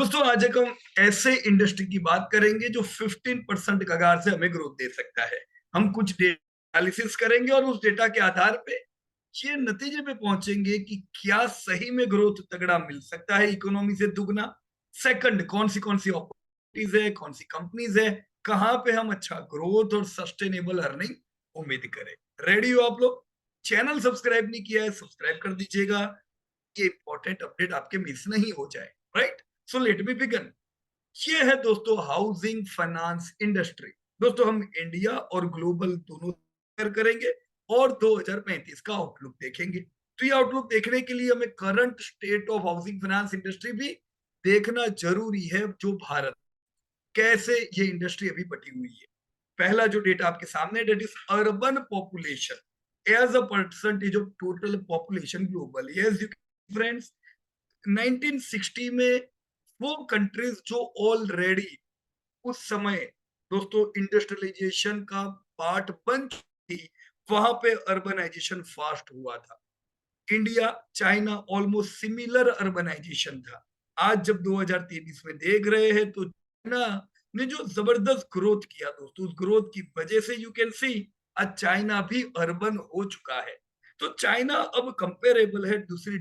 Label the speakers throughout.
Speaker 1: दोस्तों आज एक हम ऐसे इंडस्ट्री की बात करेंगे जो 15% कगार से हमें ग्रोथ दे सकता है। हम कुछ एनालिसिस करेंगे और उस डेटा के आधार पे ये नतीजे पे पहुंचेंगे कि क्या सही में ग्रोथ तगड़ा मिल सकता है इकोनॉमी से दुगना। सेकंड, कौन सी अपॉर्चुनिटीज है, कौन सी कंपनीज है, कहां पे हम अच्छा ग्रोथ और सस्टेनेबल अर्निंग उम्मीद करें। रेडी हो आप लोग? चैनल सब्सक्राइब नहीं किया है, सब्सक्राइब कर दीजिएगा। ये इंपॉर्टेंट अपडेट आपके मिस नहीं हो जाए। Right, so let me begin. ये है दोस्तों हाउसिंग फाइनेंस इंडस्ट्री। दोस्तों हम इंडिया और ग्लोबल दोनों करेंगे और 2035 का आउटलुक देखेंगे। तो ये आउटलुक देखने के लिए हमें current state of housing finance industry भी देखना जरूरी है। जो भारत कैसे ये इंडस्ट्री अभी बटी हुई है। पहला जो डेटा आपके सामने, that is urban population as a percentage of total population global. Yes friends, 1960 में वो कंट्रीज जो ऑलरेडी उस समय दोस्तों इंडस्ट्रियलाइजेशन का पार्ट बन चुकी थी, वहां पे अर्बनाइजेशन फास्ट हुआ था। India China almost similar urbanization था। आज जब 2023 में देख रहे हैं तो चाइना ने जो जबरदस्त ग्रोथ किया दोस्तों, उस ग्रोथ की वजह से यू कैन सी आज चाइना भी अर्बन हो चुका है। तो चाइना अब कंपेरेबल है दूसरी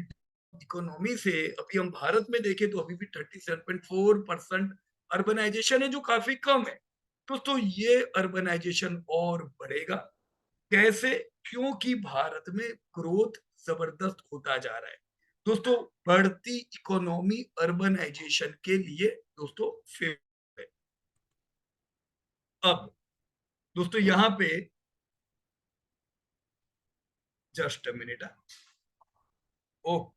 Speaker 1: इकोनॉमी से। अभी हम भारत में देखें तो अभी भी 37.4% अर्बनाइजेशन है, जो काफी कम है। दोस्तों ये अर्बनाइजेशन और बढ़ेगा कैसे? क्योंकि भारत में ग्रोथ जबरदस्त होता जा रहा है। दोस्तों बढ़ती इकोनॉमी अर्बनाइजेशन के लिए दोस्तों फेवर है। अब दोस्तों यहाँ पे जस्ट अ मिनट। ओ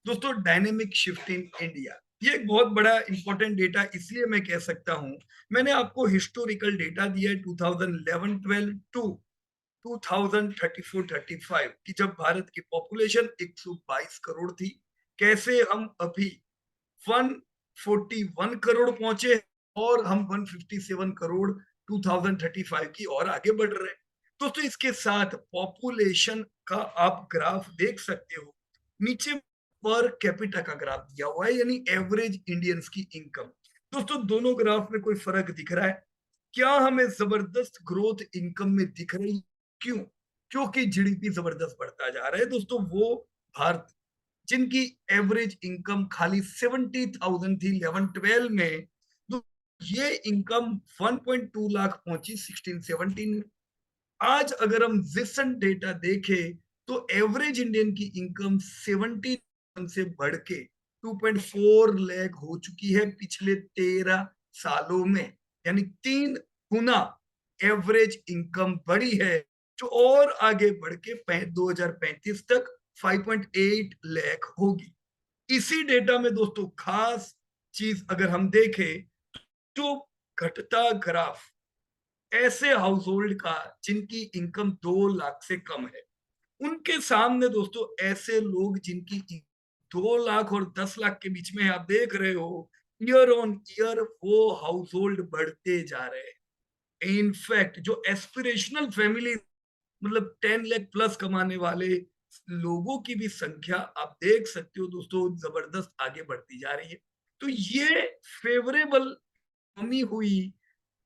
Speaker 1: दोस्तों, डायनेमिक शिफ्ट इन इंडिया, ये एक बहुत बड़ा इंपॉर्टेंट डेटा इसलिए मैं कह सकता हूं। मैंने आपको हिस्टोरिकल डेटा दिया है 2011-12 टू 2034-35 की, जब भारत की पॉपुलेशन 122 करोड़ थी। कैसे हम अभी 141 करोड़ पहुंचे और हम 157 करोड़ 2035 की और आगे बढ़ रहे हैं। दोस्तों इसके साथ पॉपुलेशन का आप ग्राफ देख सकते हो। नीचे पर कैपिटा का ग्राफ दिया हुआ है, यानी एवरेज इंडियंस की इनकम। दोस्तों दोनों ग्राफ में कोई फर्क दिख रहा है? क्या हमें जबरदस्त ग्रोथ इनकम में दिख रही? क्यों? क्योंकि जीडीपी जबरदस्त बढ़ता जा रहा है। दोस्तों वो भारत जिनकी एवरेज इनकम खाली 70,000 थी 11-12 में, तो ये इनकम 1.2 लाख पहुंची 16-17 में। आज अगर हम रिसेंट डेटा देखें तो एवरेज इंडियन की इनकम 70 से बढ़ के 2.4 लाख हो चुकी है पिछले 13 सालों में। यानी 3 गुना एवरेज इनकम बढ़ी है, जो और आगे बढ़ के 2035 तक 5.8 लाख होगी। इसी डेटा में दोस्तों खास चीज अगर हम देखें, जो घटता ग्राफ ऐसे हाउस होल्ड का जिनकी इनकम 2 लाख से कम है, उनके सामने दोस्तों ऐसे लोग जिनकी 2 लाख और 10 लाख के बीच में आप देख रहे हो, ईयर ऑन ईयर वो हाउस होल्ड बढ़ते जा रहे हैं। इनफैक्ट जो एस्पिरेशनल फैमिली, मतलब 10 लाख प्लस कमाने वाले लोगों की भी संख्या आप देख सकते हो दोस्तों, जबरदस्त आगे बढ़ती जा रही है। तो ये फेवरेबल कमी हुई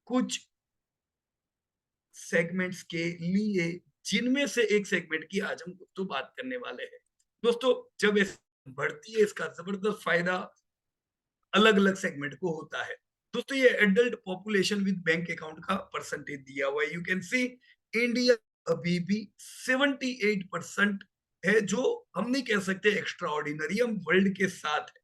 Speaker 1: कुछ सेगमेंट्स के लिए, जिनमें से एक सेगमेंट की आज हम दोस्तों बात करने वाले हैं। दोस्तों जब ऐसे बढ़ती है, इसका जबरदस्त फायदा अलग अलग सेगमेंट को होता है। दोस्तों ये adult population with bank account का परसेंटेज दिया हुआ है। यू कैन सी इंडिया अभी भी 78% है, जो हम नहीं कह सकते एक्स्ट्रा ऑर्डिनरी, हम वर्ल्ड के साथ है।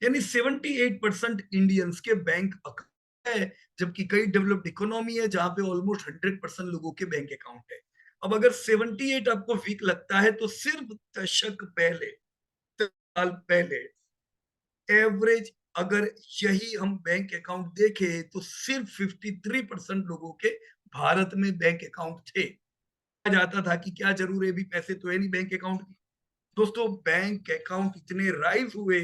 Speaker 1: यानी 78% इंडियंस के बैंक अकाउंट है, जबकि कई डेवलप्ड इकोनॉमी है जहां पे ऑलमोस्ट 100% लोगों के बैंक अकाउंट है। अब अगर 78 आपको वीक लगता है तो सिर्फ दशक पहले, साल पहले एवरेज अगर यही हम बैंक अकाउंट देखें तो सिर्फ 53% लोगों के भारत में बैंक अकाउंट थे। जाता था कि क्या जरूर है, भी पैसे तो है नहीं बैंक अकाउंट की। दोस्तों बैंक अकाउंट इतने राइज हुए,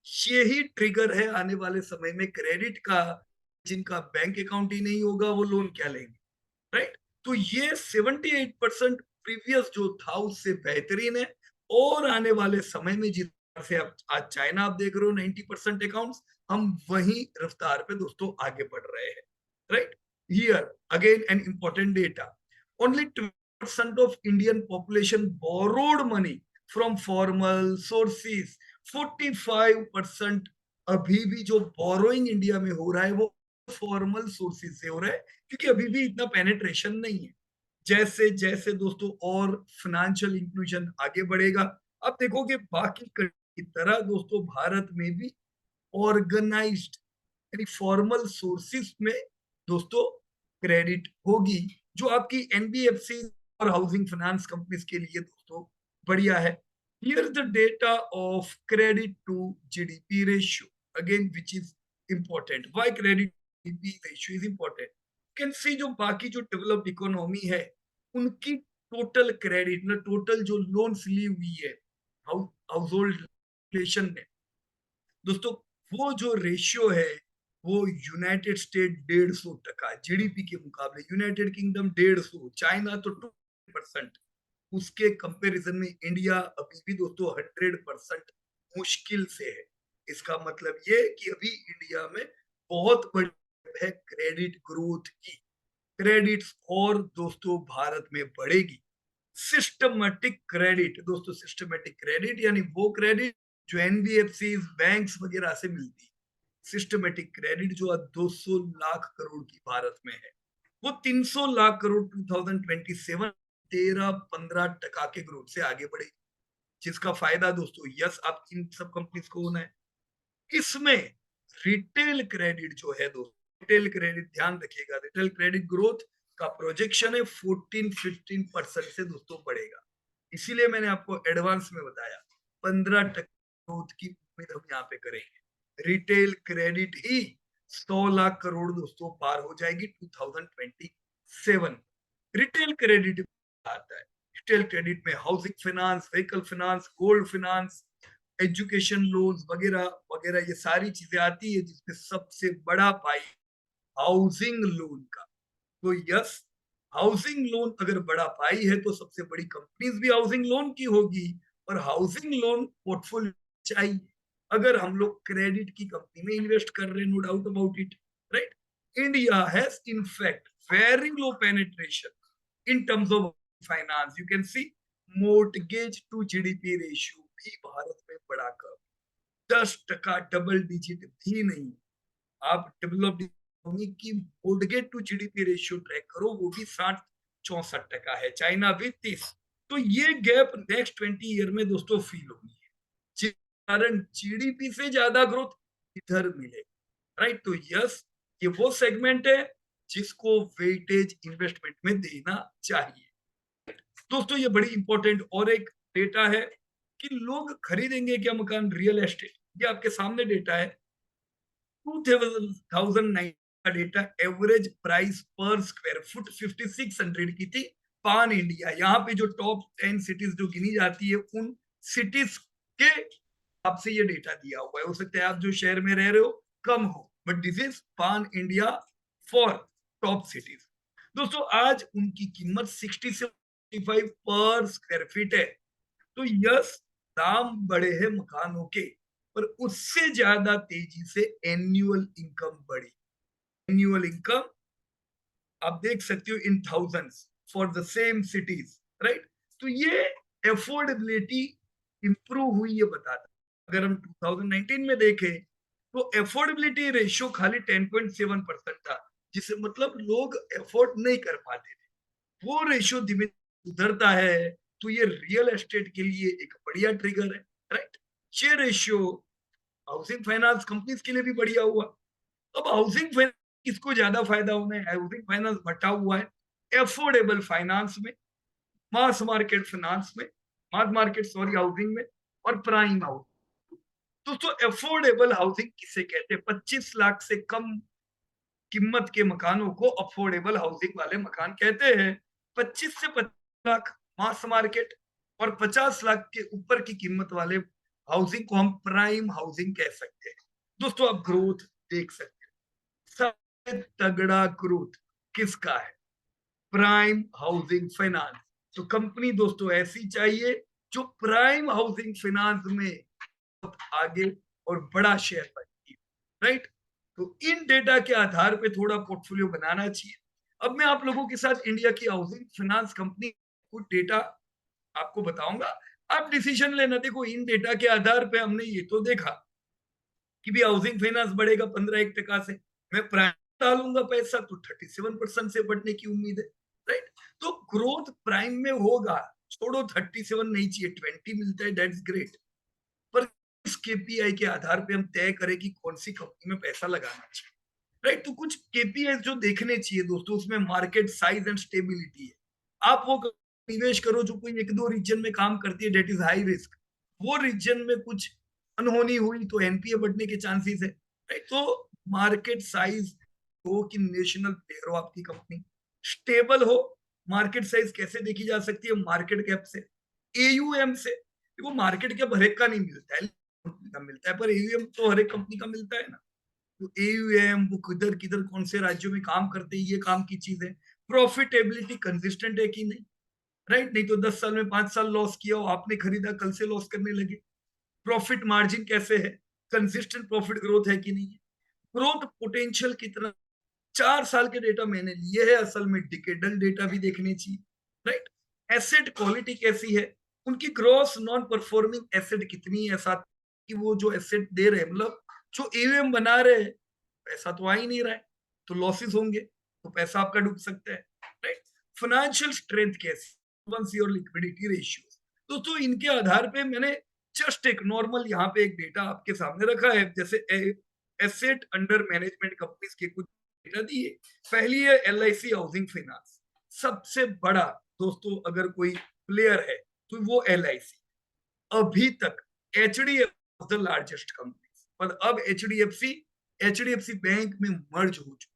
Speaker 1: यही ट्रिगर है आने वाले समय में क्रेडिट का। जिनका बैंक अकाउंट ही नहीं होगा वो लोन क्या लेंगे? राइट। तो ये 78% प्रीवियस जो था उससे बेहतरीन है, और आने वाले समय में जिस से आज चाइना आप देख रहे हो 90% अकाउंट्स, हम वही रफ्तार पे दोस्तों आगे बढ़ रहे हैं, right. Here again an important data, only 20% of Indian population borrowed money from formal sources. 45% अभी भी जो बोरोइंग इंडिया में हो रहा है वो फॉर्मल सोर्सेज से हो रहा है, क्योंकि अभी भी इतना पेनिट्रेशन नहीं है। जैसे जैसे दोस्तों और फाइनेंशियल इंक्लूजन आगे बढ़ेगा, आप देखोगे बाकी की तरह दोस्तों भारत में भी ऑर्गेनाइज्ड यानी फॉर्मल सोर्सेस में दोस्तों क्रेडिट होगी, जो आपकी एनबीएफसी और हाउसिंग फाइनेंस कंपनीज के लिए दोस्तों बढ़िया है। Here the data of credit to GDP ratio, again which is important. Why credit GDP ratio is important? Can see जो बाकी जो डेवलप्ड इकोनॉमी है उनकी टोटल क्रेडिट मतलब टोटल जो लोन्स ली हुई है हाउस होल्ड में दोस्तों, वो जो रेशियो है वो यूनाइटेड स्टेट 150% जीडीपी के मुकाबले, यूनाइटेड किंगडम 150, चाइना तो 2%, उसके कंपैरिजन में इंडिया अभी भी दोस्तों 100% मुश्किल से है। इसका मतलब ये कि अभी इंडिया में बहुत बड़ी है क्रेडिट ग्रोथ की। क्रेडिट और दोस्तों भारत में बढ़ेगी। सिस्टमेटिक क्रेडिट दोस्तों, सिस्टमेटिक क्रेडिट यानी वो क्रेडिट जो एनबीएफसी बैंक्स वगैरह से मिलती है। सिस्टमेटिक क्रेडिट जो 200 लाख करोड़ की भारत में है, वो 300 लाख करोड़ 2027 13-15% के ग्रोथ से आगे बढ़ेगी, जिसका फायदा दोस्तों यस आप इन सब कंपनीज को होना है। इसमें रिटेल क्रेडिट जो है दोस्तों, रिटेल क्रेडिट ध्यान रखिएगा, रिटेल क्रेडिट ग्रोथ का प्रोजेक्शन है 14-15% से दोस्तों बढ़ेगा। इसीलिए मैंने आपको एडवांस में बताया 15% ग्रोथ की उम्मीद हम यहाँ पे करेंगे। रिटेल क्रेडिट ही 100 लाख करोड़ दोस्तों पार हो जाएगी 2027। रिटेल क्रेडिट आता है, रिटेल क्रेडिट में housing finance, vehicle finance, gold finance, education loans वगैरह वगैरह ये सारी चीजें आती है, जिसमें सबसे बड़ा पाई हाउसिंग लोन का। तो यस, हाउसिंग लोन अगर बड़ा पाई है तो सबसे बड़ी कंपनीज भी हाउसिंग लोन की होगी, और हाउसिंग लोन पोर्टफोलियो चाहिए अगर हम लोग क्रेडिट की कंपनी में इन्वेस्ट कर रहे हैं, no doubt about it, right. India has in fact very low penetration in terms of finance. You can see mortgage to GDP ratio भी भारत में बढ़ाकर 10% डबल डिजिट भी नहीं। आप डेवलप्ड इकोनॉमी की mortgage to GDP ratio track करो, वो भी 60-64% है, चाइना भी 30। तो ये गैप नेक्स्ट 20 ईयर में दोस्तों फील होगी, जिस कारण जीडीपी से ज्यादा ग्रोथ इधर मिले, राइट। तो यस, ये वो सेगमेंट है जिसको वेटेज इन्वेस्टमेंट में देना चाहिए दोस्तों। ये बड़ी इंपॉर्टेंट और एक डेटा है कि लोग खरीदेंगे क्या मकान, रियल एस्टेट। ये आपके सामने डेटा है 2009 का डेटा। एवरेज प्राइस पर स्क्वायर फुट 5600 की थी पान इंडिया। यहाँ पे जो टॉप 10 सिटीज जो गिनी जाती है उन सिटीज के आपसे ये डेटा दिया हुआ है। हो सकता है आप जो शहर में रह रहे हो कम हो, बट दिस इज पान इंडिया फॉर टॉप सिटीज। दोस्तों आज उनकी कीमत 60 से 55 पर स्क्वायर फीट है। तो यस, दाम बढ़े हैं मकानों के, पर उससे ज्यादा तेजी से एनुअल इनकम बढ़ी। एनुअल इनकम आप देख सकते हो in thousands for the same cities, right. तो ये एफोर्डेबिलिटी इंप्रूव हुई ये बताता। अगर हम 2019 में देखें तो एफोर्डेबिलिटी रेशियो खाली 10.7% था, जिसे मतलब लोग एफोर्ड नहीं कर पाते थे। वो रेशियो धीमे उधरता है, तो ये रियल एस्टेट के लिए एक बढ़िया ट्रिगर है, राइट। ये रेशियो हाउसिंग फाइनेंस कंपनीज के लिए भी बढ़िया हुआ। अब हाउसिंग फाइनेंस किसको ज्यादा फायदा होना है? हाउसिंग फाइनेंस बटा हुआ है एफोर्डेबल फाइनेंस में, मास मार्केट फाइनेंस में, मास मार्केट सॉरी हाउसिंग में, और प्राइम हाउसिंग। दोस्तों एफोर्डेबल हाउसिंग किसे कहते हैं? 25 लाख से कम कीमत के मकानों को अफोर्डेबल हाउसिंग वाले मकान कहते हैं। 25 से 50 लाख मास मार्केट, और 50 लाख के ऊपर की कीमत वाले हाउसिंग को हम प्राइम हाउसिंग कह सकते हैं। दोस्तों आप ग्रोथ देख सकते हैं, सबसे तगड़ा ग्रोथ किसका है? Prime housing finance. तो कंपनी दोस्तों ऐसी चाहिए जो प्राइम हाउसिंग फाइनेंस में बहुत आगे और बड़ा शेयर बनती है, राइट? तो इन डेटा के आधार पे थोड़ा पोर्टफोलियो बनाना चाहिए। अब मैं आप लोगों के साथ इंडिया की हाउसिंग फाइनेंस कंपनी कुछ डेटा आपको बताऊंगा, आप डिसीजन लेना। देखो, इन डेटा के आधार पे हमने ये तो देखा कि भी हाउसिंग फाइनेंस बढ़ेगा 15-1% से, मैं प्राइम डालूंगा पैसा तो 37% से बढ़ने की उम्मीद है, राइट? तो ग्रोथ प्राइम में होगा, छोड़ो 37 नहीं चाहिए, 20 मिलता है, दैट्स ग्रेट। पर इस केपीआई के आधार पे हम तय करें कि कौन सी कंपनी में पैसा लगाना चाहिए, राइट? तो कुछ केपीआई जो देखने चाहिए दोस्तों, उसमें मार्केट साइज एंड स्टेबिलिटी है। आप वो निवेश करो जो कोई एक दो रीजन में काम करती है, डेट इज हाई रिस्क। वो रीजन में कुछ अनहोनी हुई तो एनपीए बढ़ने के चांसेस है, राइट? तो मार्केट साइज हो कि नेशनल प्लेयर हो आपकी कंपनी, स्टेबल हो। मार्केट साइज कैसे देखी जा सकती है? मार्केट कैप से, एयूएम से। वो मार्केट कैप हर एक का नहीं मिलता है, कंपनी का मिलता है, पर एयूएम तो हर एक कंपनी का मिलता है ना। तो एयूएम वो किधर किधर कौन से राज्यों में काम करते हैं, ये काम की चीज है। प्रॉफिटेबिलिटी कंसिस्टेंट है कि नहीं, राइट? नहीं तो 10 साल में 5 साल लॉस किया हो, आपने खरीदा कल से लॉस करने लगे। प्रॉफिट मार्जिन कैसे है, कंसिस्टेंट प्रॉफिट ग्रोथ है कि नहीं है, ग्रोथ पोटेंशियल कितना। 4 साल के डेटा मैंने लिए हैं, असल में डिकेडल डेटा भी देखने चाहिए, राइट? एसेट क्वालिटी कैसी है, उनकी ग्रॉस नॉन परफॉर्मिंग एसेट कितनी है, साथ कि वो जो एसेट दे रहे हैं, मतलब जो एयूएम बना रहे हैं, पैसा तो आ ही नहीं रहा है, तो लॉसेस होंगे, तो पैसा आपका डूब सकता है, राइट? फाइनेंशियल स्ट्रेंथ कैसी, और लिक्विडिटी रेशियो। दोस्तों, इनके आधार पे मैंने जस्ट एक नॉर्मल यहाँ पे एक डेटा आपके सामने रखा है, जैसे एसेट अंडर मैनेजमेंट कंपनीज के कुछ डेटा दिए। पहली है एलआईसी हाउसिंग फाइनेंस, सबसे बड़ा दोस्तों अगर कोई प्लेयर है तो वो एलआईसी। अभी तक एचडीएफसी द लार्जेस्ट कंपनी, पर अब एचडीएफसी बैंक में मर्ज हो चुकी।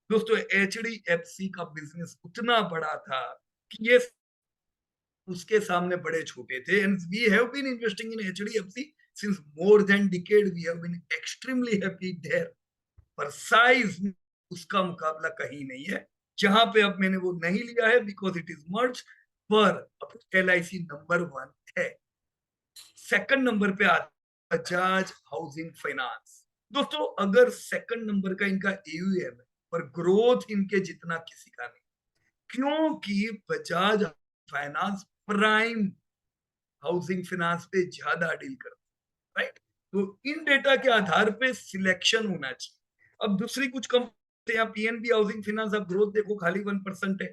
Speaker 1: दोस्तों, एचडीएफसी का बिजनेस उतना बड़ा था कि ये उसके सामने बड़े छोटे थे, and we have been investing in HDFC since more than decade, we have been extremely happy there. पर साइज में उसका मुकाबला कहीं नहीं है, जहां पे अब मैंने वो नहीं लिया है बिकॉज इट इज मर्ज। पर अब एलआईसी नंबर 1 है। सेकंड नंबर पे आता बजाज हाउसिंग फाइनेंस। दोस्तों, अगर सेकंड नंबर का इनका एयूएम है, पर ग्रोथ इनके जितना किसी का नहीं, क्योंकि Bajaj finance prime housing finance पे ज्यादा डील करता है, राइट? तो इन डेटा के आधार पे सिलेक्शन होना चाहिए। अब दूसरी कुछ कंपनी, या पीएनबी हाउसिंग फाइनेंस, आप ग्रोथ देखो खाली 1% है,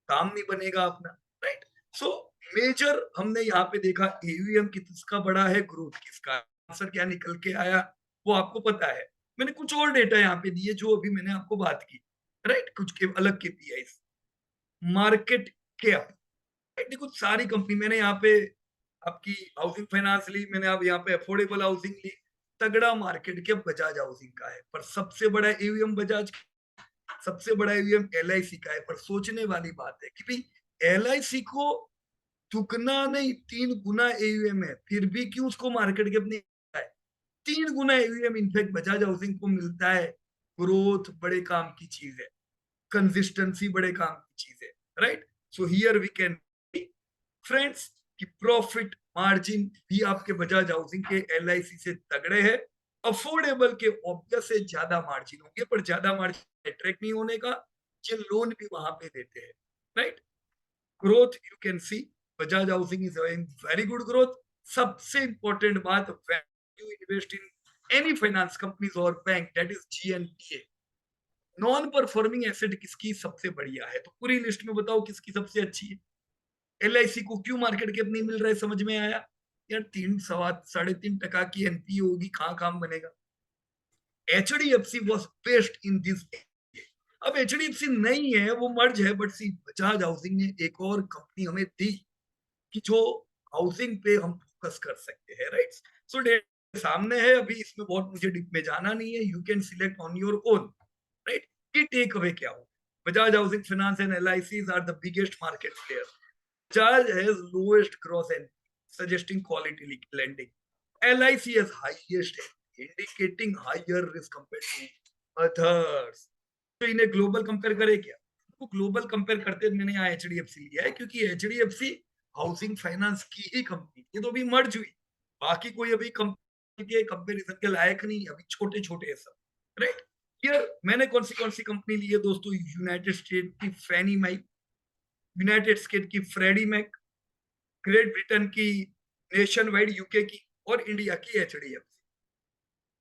Speaker 1: काम नहीं बनेगा अपना, राइट? सो मेजर हमने यहाँ पे देखा एयूएम किसका बड़ा है, ग्रोथ किसका। आंसर क्या निकल के आया वो आपको पता है। मैंने कुछ और डेटा यहाँ पे दिए जो अभी मैंने आपको बात की, राइट? कुछ के अलग केपीआईज, मार्केट कैप, देखो सारी कंपनी मैंने यहाँ पे आपकी हाउसिंग फाइनेंस ली, मैंने अब यहाँ पे अफोर्डेबल हाउसिंग ली। तगड़ा मार्केट कैप बजाज हाउसिंग का है, पर सबसे बड़ा एवीएम बजाज, सबसे बड़ा एवीएम एलआईसी का है। पर सोचने वाली बात है कि भाई एलआईसी को दुगना नहीं 3 गुना एवीएम है, फिर भी क्यों उसको मार्केट कैप नहीं है? 3 गुना एवीएम इनफैक्ट बजाज हाउसिंग को मिलता है। ग्रोथ बड़े काम की चीज है, कंसिस्टेंसी बड़े काम की चीज है, right? So here we can friends कि प्रॉफिट मार्जिन भी आपके बजाज हाउसिंग के एलआईसी से तगड़े हैं। अफोर्डेबल के ऑब्वियस से ज्यादा मार्जिन होंगे, पर ज्यादा मार्जिन अट्रैक्ट नहीं होने का, ये लोन भी वहां पे देते हैं, right? Growth you can see Bajaj housing is very good growth. सबसे इंपॉर्टेंट बात, you invest in any finance companies और bank, that is GNPA. Non performing asset किसकी सबसे बढ़िया है, तो पूरी लिस्ट में बताओ किसकी सबसे अच्छी है। एलआईसी को क्यों मार्केट कैप नहीं मिल रहा है, समझ में आया? यार 3 सवा 3.5% की एनपीए होगी, कहाँ काम बनेगा। HDFC was best in this. अब एचडीएफसी नहीं है, वो मर्ज है, बट सी बजाज हाउसिंग ने एक और कंपनी हमें दी कि जो हाउसिंग पे हम फोकस कर सकते हैं, राइट? सो सामने है, अभी इसमें बहुत मुझे डीप में जाना नहीं है, you can select on your own, right? Key takeaway क्या हो? Bajaj housing finance and LIC are the biggest market player. Bajaj has lowest gross NPA, suggesting quality lending. LIC has highest NPA, indicating higher risk compared to others. तो इन्हें global compare करे क्या? तो global compare करते मैंने यहाँ HDFC लिया है, क्योंकि एचडीएफसी हाउसिंग फाइनेंस की ही कंपनी, ये तो अभी मर्ज हुई, बाकी कोई अभी के कंपैरिजन के लायक नहीं, अभी छोटे छोटे है सब, राइट। यार मैंने कौन सी कंपनी ली है दोस्तों, यूनाइटेड स्टेट की फैनी मैक, यूनाइटेड स्टेट की फ्रेडी मैक, ग्रेट ब्रिटेन की नेशन वाइड यूके की, और इंडिया की एचडीएफसी।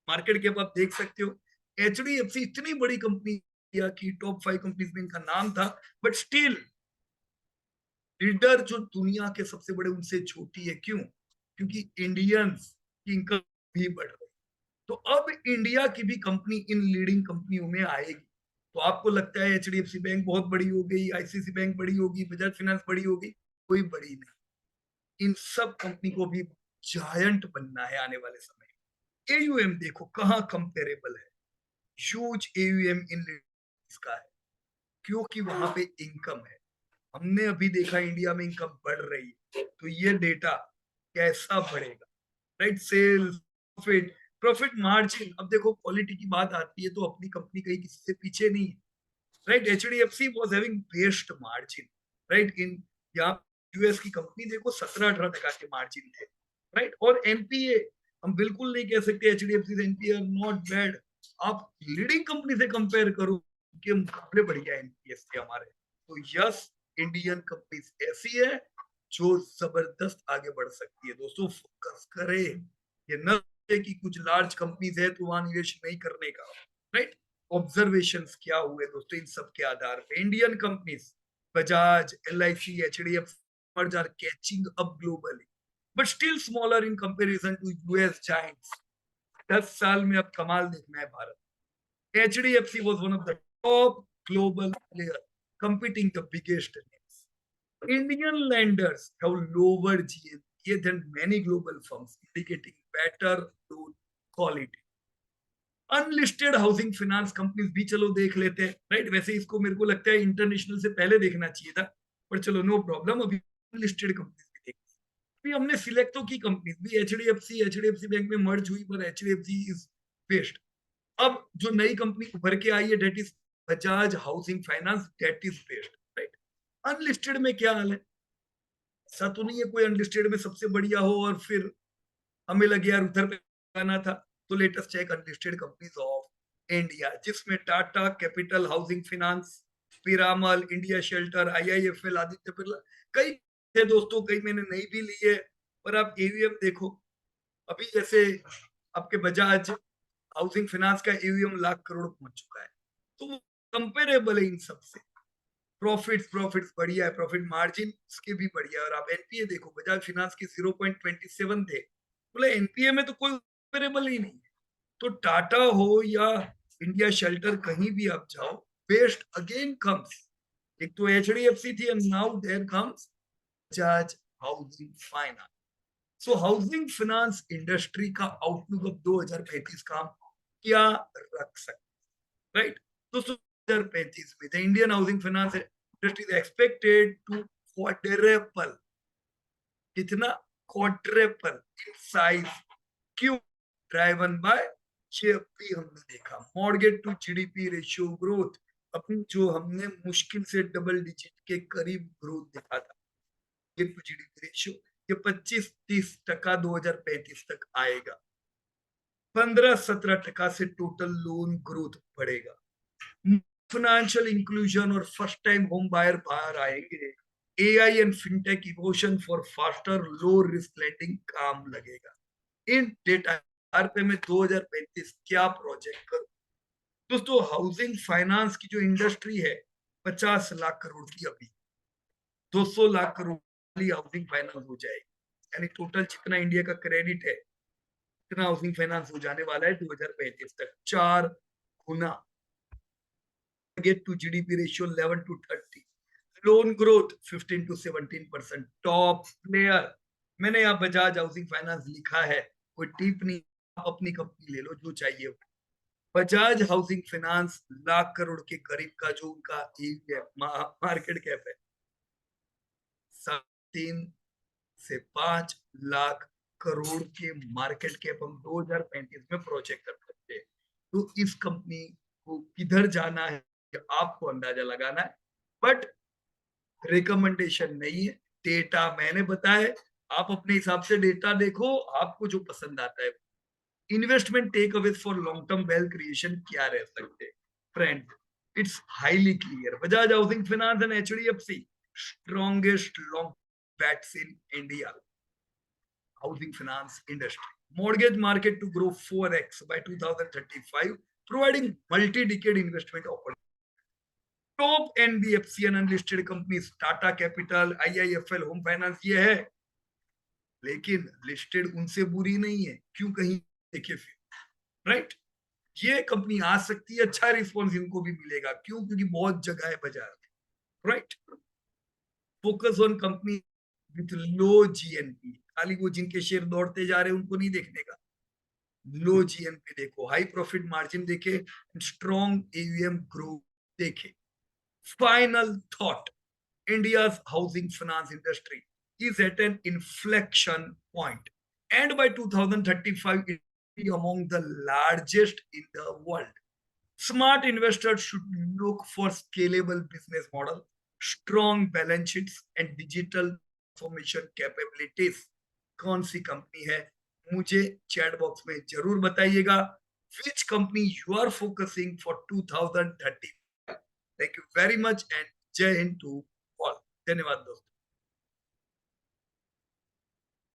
Speaker 1: मार्केट कैप आप देख सकते हो, एचडीएफसी इतनी बड़ी कंपनी, इंडिया की टॉप 5 कंपनीज में इनका नाम था, बट स्टिल लीडर जो दुनिया के सबसे बड़े उनसे छोटी है। क्यों? क्योंकि इंडियंस की इनकम भी बढ़ रही। तो अब इंडिया की भी कंपनी इन लीडिंग कंपनियों में आएगी। तो आपको लगता है एचडीएफसी बैंक बहुत बड़ी हो गई, आईसीसी बैंक बड़ी होगी, बजाज फाइनेंस बड़ी होगी? कोई बड़ी नहीं। इन सब कंपनी को भी जायंट बनना है आने वाले समय में। एयूएम देखो कहाँ कंपेरेबल है, ह्यूज एयूएम इन का है, क्योंकि वहां पे इनकम है। हमने अभी देखा इंडिया में इनकम बढ़ रही है, तो ये डेटा कैसा बढ़ेगा, right. Sales, profit, profit margin. अब देखो क्वालिटी की बात आती है तो अपनी कंपनी कहीं किसी से पीछे नहीं है, right. HDFC was having best margin, right. In यहाँ यूएस की कंपनी देखो 17-18% के मार्जिन थे, राइट। और एनपीए हम बिल्कुल नहीं कह सकते HDFC NPA are not bad. आप लीडिंग कंपनी से कंपेयर करो के मुकाबले बढ़िया एनपीएस थे हमारे। तो यस, इंडियन कंपनी ऐसी है जो जबरदस्त आगे बढ़ सकती है। दोस्तों फोकस करें, ये न कि कुछ लार्ज कंपनीज है तो वहां निवेश नहीं करने का, राइट। ऑब्जर्वेशन क्या हुए दोस्तों, इन सब के आधार पे Indian companies Bajaj, LIC, HDFC are catching up globally, but still smaller in comparison to US giants. 10 साल में अब कमाल देखना है Bharat. HDFC was one of the top global players competing the biggest names. Indian lenders have lower GNPA than many global firms, indicating better loan quality. Unlisted housing finance companies भी चलो देख लेते हैं, राइट। वैसे इसको मेरे को लगता है इंटरनेशनल से पहले देखना चाहिए था, पर चलो नो प्रॉब्लम, अभी अनलिस्टेड कंपनीज भी देख। अभी हमने सिलेक्ट तो की कंपनीज भी, एचडीएफसी बैंक में मर्ज हुई, पर एचडीएफसी इज बेस्ट। अब जो नई कंपनी उभर के आई है that is Bajaj housing finance, that is best, right. Unlisted में क्या हाल है? ऐसा तो नहीं है कोई अनलिस्टेड में सबसे बढ़िया हो और फिर हमें लगे यार उधर पे आना था। तो latest check unlisted companies of India, जिसमें Tata capital housing finance, Piramal, India shelter, IIFL, Aditya Birla, कई थे दोस्तों, कई मैंने नहीं भी ली है। पर आप एवीएम देखो, अभी जैसे आपके बजाज हाउसिंग फाइनेंस का एवीएम लाख करोड़ पहुंच चुका है, तो वो कंपेरेबल है इन सबसे। प्रॉफिट्स बढ़िया है, प्रॉफिट मार्जिन उसके भी बढ़िया है। और आप एनपीए देखो, बजाज फाइनेंस के 0.27 थे, बोले एनपीए में तो कोई कंपेरेबल ही नहीं है। तो टाटा हो या इंडिया शेल्टर, कहीं भी आप जाओ, बेस्ट अगेन कम्स, एक तो एचडीएफसी थी and now there comes Bajaj housing finance. So housing finance industry का आउटलुक अब 2035 का क्या रख सकते, राइट। तो 2035 में the Indian housing finance industry is expected to quadruple, कितना? Quadruple in size. क्यों? ड्राइवन बाय, ये भी हमने देखा mortgage to GDP ratio growth, अपनी जो हमने मुश्किल से डबल डिजिट के करीब ग्रोथ देखा था, टू जीडीपी रेशियो, ये 25-30% 2035 तक आएगा। 15-17% से टोटल लोन ग्रोथ बढ़ेगा। फाइनेंशियल इंक्लूजन और फर्स्ट टाइम होम बायर बाहर आएंगे। AI and fintech evolution for faster low risk lending काम लगेगा। इन डेटा पे मैं 2035 क्या प्रोजेक्ट करूं दोस्तों? हाउसिंग फाइनेंस की जो इंडस्ट्री है 50 लाख करोड़ की, अभी 200 लाख करोड़ वाली हाउसिंग फाइनेंस हो जाएगी। यानी टोटल जितना इंडिया का क्रेडिट है, इतना हाउसिंग फाइनेंस हो जाने वाला है 2035 तक, 4 गुना। Get to GDP ratio 11 to 30, loan growth 15 to 17%, top player. मैंने यहाँ बजाज हाउसिंग फाइनेंस लिखा है, कोई टिप नहीं, आप अपनी कंपनी ले लो जो चाहिए। बजाज हाउसिंग फाइनेंस लाख करोड़ के करीब का जो उनका मार्केट कैप है, 3 से 5 लाख करोड़ के मार्केट कैप हम 2035 में प्रोजेक्ट कर सकते हैं। तो इस कंपनी को किधर जाना है आपको अंदाजा लगाना है, बट रिकमेंडेशन नहीं है। डेटा मैंने बताया, आप अपने हिसाब से डेटा देखो, आपको जो पसंद आता है। Investment takeaway for long term wealth creation क्या रह सकते हैं? Friend, it's highly clear, Bajaj housing finance and HDFC strongest long bets in India housing finance industry. Mortgage market to grow 4x by 2035, providing multi-decade investment opportunities. Top NBFC and unlisted companies, Tata Capital, IIFL, Home Finance ये है, लेकिन listed उनसे बुरी नहीं है, क्यों कहीं देखे फिर, राइट? ये कंपनी आ सकती है, अच्छा रिस्पॉन्स इनको भी मिलेगा, क्यों? क्योंकि बहुत जगह है बाजार में, right? Focus on company with low GNP, खाली वो जिनके शेयर दौड़ते जा रहे हैं उनको नहीं देखने का, लो जीएनपी देखो, हाई प्रॉफिट मार्जिन देखे, स्ट्रॉन्ग एयूएम ग्रोथ देखे. Final thought, India's housing finance industry is at an inflection point, and by 2035 it will be among the largest in the world. Smart investors should look for scalable business model, strong balance sheets and digital transformation capabilities. कौन सी company है, मुझे chat box में जरूर बताइएगा. Which company you are focusing for 2030? Thank you very much and Jai Hind to all. धन्यवाद दोस्तों.